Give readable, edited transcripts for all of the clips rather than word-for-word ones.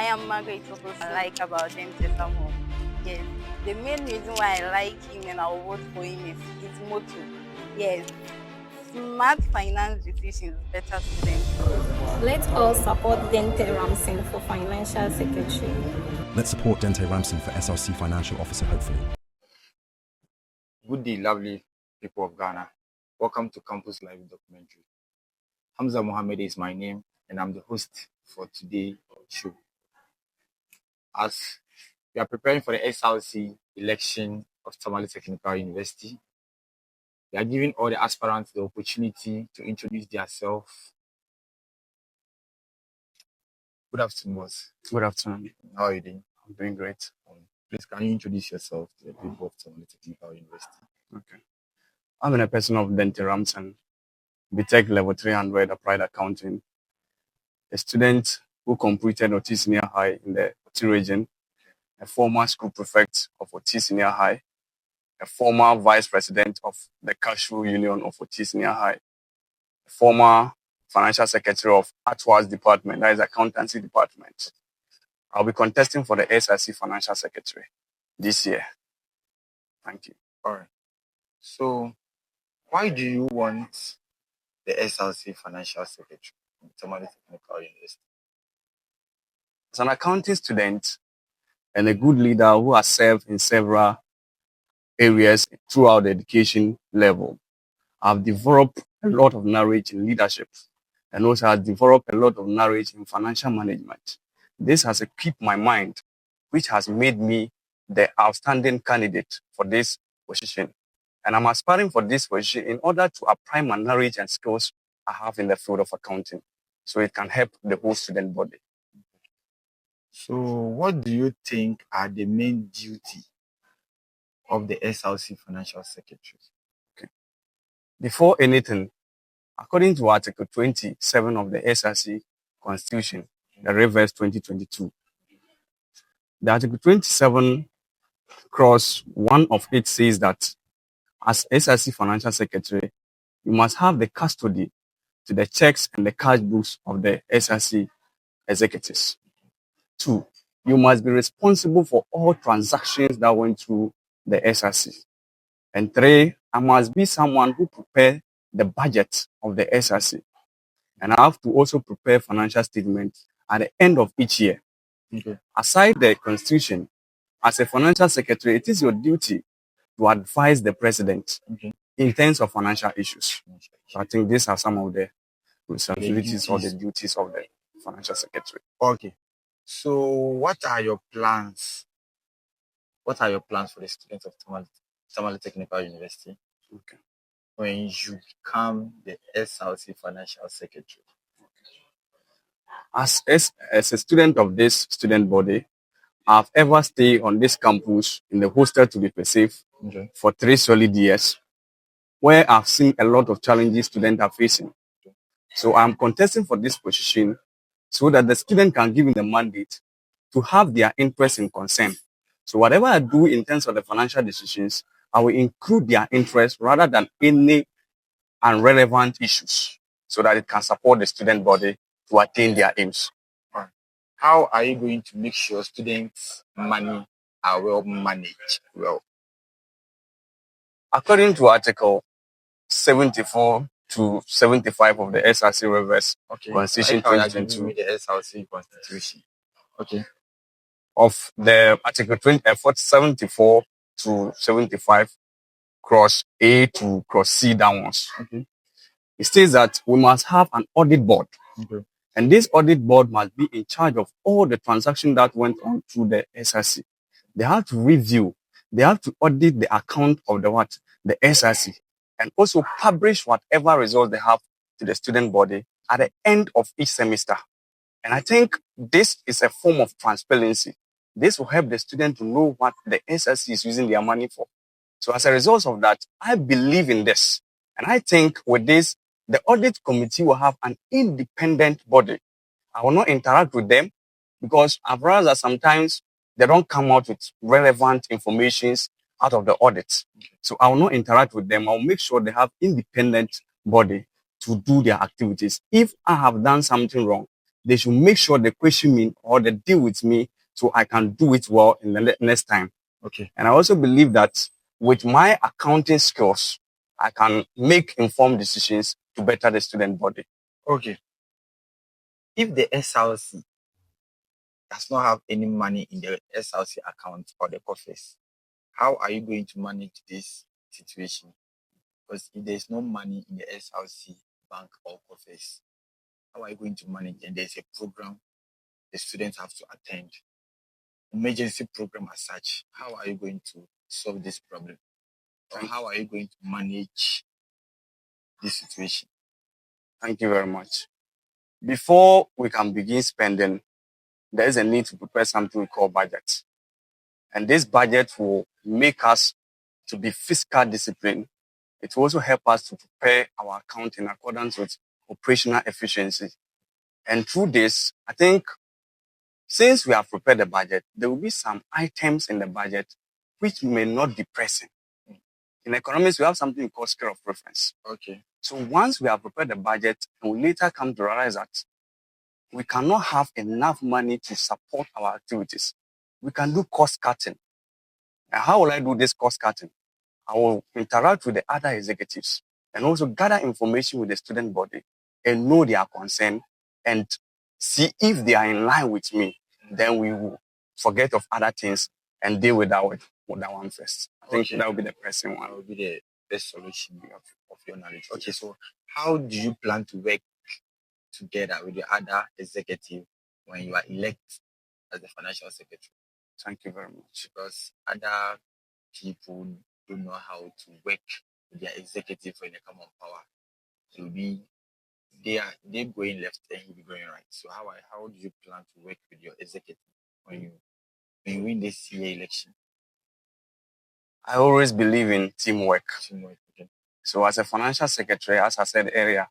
am Margaret Okosu. I like about Denteh Ramson. Yes, the main reason why I like him and I'll vote for him is his motto. Yes, smart finance decisions, better students. Let's all support Denteh Ramson for Financial Secretary. Let's support Denteh Ramson for SRC Financial Officer, hopefully. Good day, lovely people of Ghana. Welcome to Campus Live Documentary. Hamza Mohammed is my name, and I'm the host for today's show. As we are preparing for the SRC election of Tamale Technical University, we are giving all the aspirants the opportunity to introduce themselves. Good afternoon, boss. Good afternoon. How are you doing? I'm doing great. Please, can you introduce yourself to the people of Tamale Technical University? Okay. I'm a person of Denteh Ramson, BTech level 300 applied accounting, a student who completed Oti Senior High in the Oti region, a former school prefect of Oti Senior High, a former vice president of the Cashew Union of Oti Senior High, a former financial secretary of ATUA's department, that is accountancy department. I'll be contesting for the SRC Financial Secretary this year. Thank you. All right. So, why do you want the SRC Financial Secretary in Tamale Technical University? As an accounting student and a good leader who has served in several areas throughout the education level, I've developed a lot of knowledge in leadership and also have developed a lot of knowledge in financial management. This has equipped my mind, which has made me the outstanding candidate for this position. And I'm aspiring for this position in order to apply my knowledge and skills I have in the field of accounting, so it can help the whole student body. So, what do you think are the main duty of the SRC Financial Secretary? Okay. Before anything, according to Article 27 of the SRC Constitution, the reverse 2022, the Article 27 clause 1 of it says that as SRC Financial Secretary, you must have the custody to the checks and the cash books of the SRC executives. 2, you must be responsible for all transactions that went through the SRC. And 3, I must be someone who prepare the budget of the SRC. And I have to also prepare financial statements at the end of each year. Okay. Aside the Constitution, as a financial secretary, it is your duty to advise the president in terms of financial issues. So I think these are some of the responsibilities or the duties of the financial secretary. Okay. So, what are your plans? What are your plans for the students of Tamale Technical University? Okay. When you become the SRC Financial Secretary? As a student of this student body, I've ever stayed on this campus in the hostel to be perceived for 3 solid years, where I've seen a lot of challenges students are facing. So I'm contesting for this position so that the student can give me the mandate to have their interest in concern. So whatever I do in terms of the financial decisions, I will include their interest rather than any irrelevant issues, so that it can support the student body to attain their aims. How are you going to make sure students' money are well managed? Well, according to Article 74 to 75 of the SRC Reverse Constitution 2022, the SRC Constitution. Okay. Of the Article 74 to 75, cross A to cross C downwards. Okay. It states that we must have an audit board. Okay. And this audit board must be in charge of all the transactions that went on through the SRC. They have to review, they have to audit the account of the SRC, and also publish whatever results they have to the student body at the end of each semester. And I think this is a form of transparency. This will help the student to know what the SRC is using their money for. So as a result of that, I believe in this. And I think with this, the audit committee will have an independent body. I will not interact with them because I've realized that sometimes they don't come out with relevant information out of the audit. So I will not interact with them. I'll make sure they have independent body to do their activities. If I have done something wrong, they should make sure they question me or they deal with me so I can do it well in the next time. Okay. And I also believe that with my accounting skills, I can make informed decisions to better the student body. Okay. If the SRC does not have any money in the SRC account or the coffers, how are you going to manage this situation? Because if there's no money in the SRC bank or coffers, how are you going to manage? And there's a program the students have to attend, emergency program as such. How are you going to solve this problem? Or how are you going to manage this situation? Thank you very much. Before we can begin spending, there is a need to prepare something we call budget. And this budget will make us to be fiscal discipline. It will also help us to prepare our account in accordance with operational efficiency. And through this, I think since we have prepared the budget, there will be some items in the budget which may not be pressing. In economics, we have something called scale of preference. Okay. So once we have prepared the budget, we later come to realize that we cannot have enough money to support our activities. We can do cost cutting. And how will I do this cost cutting? I will interact with the other executives and also gather information with the student body and know their concern and see if they are in line with me. Then we will forget of other things and deal with that one first. I think that will be the pressing one. That will be the best solution of your knowledge. Okay, so how do you plan to work together with the other executive when you are elected as the financial secretary? Thank you very much. Because other people don't know how to work with their executive when they come on power. It will be they're going left and you'll be going right. So how do you plan to work with your executive when you win this year election? I always believe in teamwork. Okay. So as a financial secretary, as I said earlier,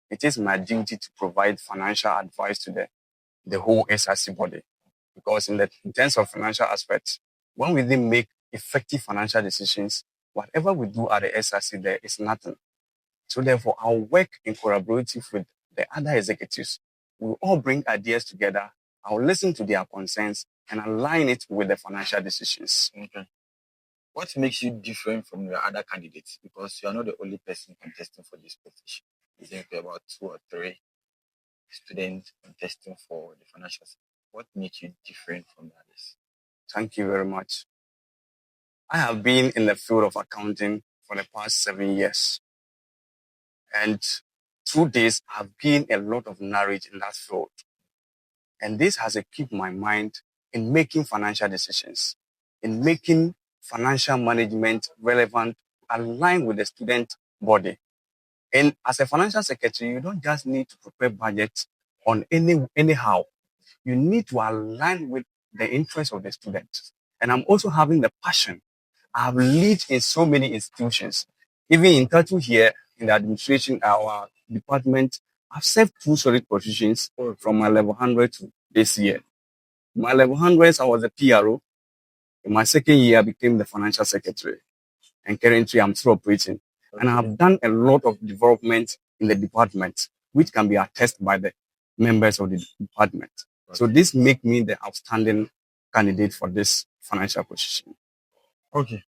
it is my duty to provide financial advice to the whole SRC body. Because in terms of financial aspects, when we then make effective financial decisions, whatever we do at the SRC, there is nothing. So therefore, I'll work in collaborative with the other executives. We'll all bring ideas together. I'll listen to their concerns and align it with the financial decisions. Okay. What makes you different from your other candidates? Because you are not the only person contesting for this position. There's about 2 or 3 students contesting for the financial sector. What makes you different from the others? Thank you very much. I have been in the field of accounting for the past 7 years. And through this, I've gained a lot of knowledge in that field. And this has equipped my mind in making financial decisions, in making financial management relevant, aligned with the student body. And as a financial secretary, you don't just need to prepare budgets on anyhow. You need to align with the interests of the students. And I'm also having the passion. I've lived in so many institutions, even in TATU here, in the administration, our department. I've served 2 solid positions from my level 100 to this year. My level 100s, I was a PRO. In my second year, I became the financial secretary. And currently, I'm still operating. Okay. And I've done a lot of development in the department, which can be attested by the members of the department. Okay. So this makes me the outstanding candidate for this financial position. Okay.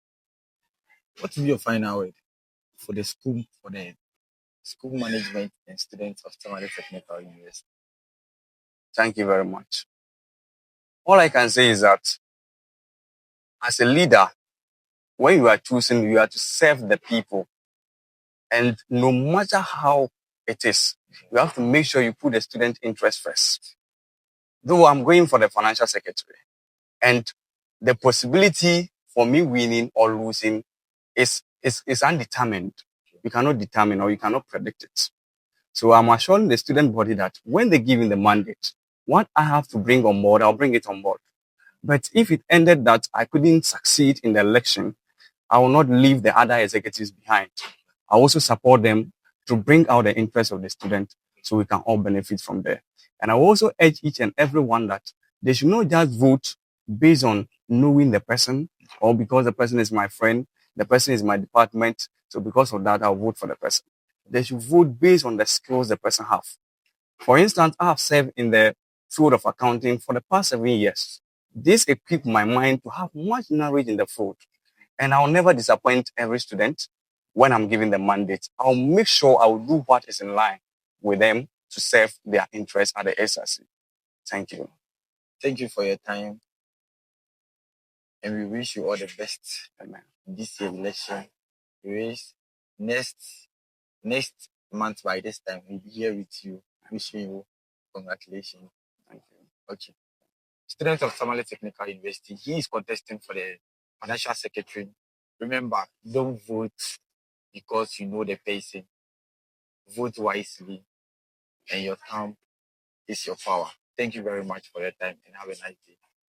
What will be your final word for the school management and students of Tamale Technical University? Thank you very much. All I can say is that as a leader, when you are choosing, you are to serve the people. And no matter how it is, you have to make sure you put the student interest first. Though I'm going for the financial secretary, and the possibility for me winning or losing is undetermined. You cannot determine or you cannot predict it. So I'm assuring the student body that when they give me the mandate, what I have to bring on board, I'll bring it on board. But if it ended that I couldn't succeed in the election, I will not leave the other executives behind. I also support them to bring out the interest of the student so we can all benefit from there. And I will also urge each and everyone that they should not just vote based on knowing the person or because the person is my friend, the person is my department. So because of that, I'll vote for the person. They should vote based on the skills the person has. For instance, I have served in the field of accounting for the past 7 years. This equipped my mind to have much knowledge in the field. And I'll never disappoint every student when I'm giving the mandate. I'll make sure I'll do what is in line with them to serve their interests at the SRC. Thank you. Thank you for your time, and we wish you all the best. Amen. This year's election. We wish next month by this time we'll be here with you, wishing you congratulations. Thank you. Okay. Students of Tamale Technical University, he is contesting for the financial secretary. Remember, don't vote because you know the person. Vote wisely, and your thumb is your power. Thank you very much for your time, and have a nice day.